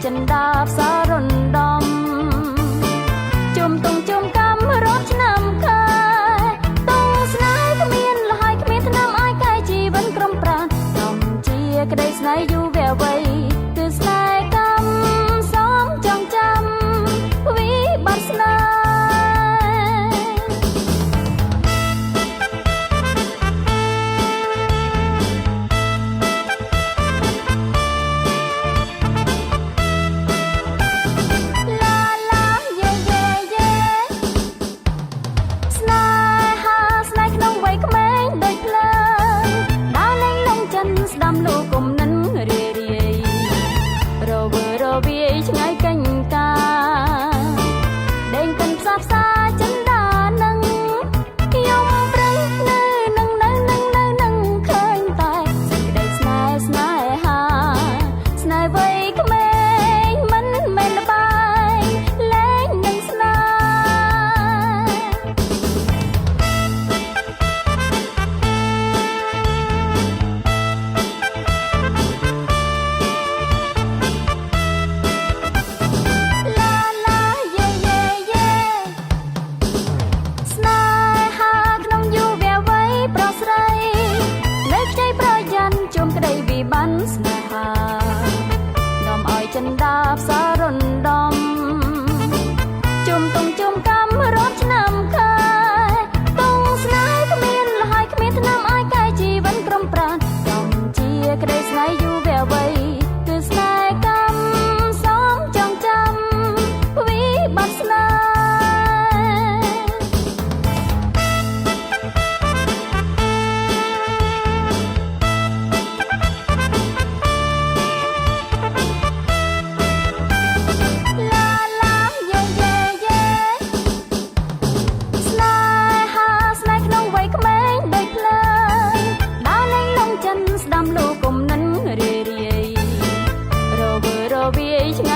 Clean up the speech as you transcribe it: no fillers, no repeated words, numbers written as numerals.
ចិនដាផ្សាររំដំជុំតុងជុំកំរត់ឆ្នាំខែតុងស្នេហ៍គ្មានលហើយគ្មានថ្នាំអាយកាយជីវិនក្រុមប្រាណតំជាក្តីស្នេហ៍យូរវ័យគឺស្នេហ៍កម្មសំចងចាំវិបត្តិស្នេហ៍ឆ្ងាយកញ្កាដេញកាន់ផ្សះផ្សាចិនដានឹងខ្ញុំប្រឹងនៅនឹងឃើញតែសេចក្តីស្នេហ៍ស្នេហាស្នេហ៍វ័យក្មេងមិនមែនល្បែងលេងនឹងស្នេហ៍បានស្នេហានាំឲ្យចិនដាផ្សាររំដំជុំតុងជុំកំរត់ឆ្នាំខែតុងស្នេហ៍គ្មានលហើយគ្មានថ្នាំអាយកាយជីវិនក្រុមប្រាណតំជាក្តីស្នេហ៍យូរវ័យគឺស្នេហ៍កម្មសំចងចាំវិបត្តិស្នេហ៍ឆ្ងា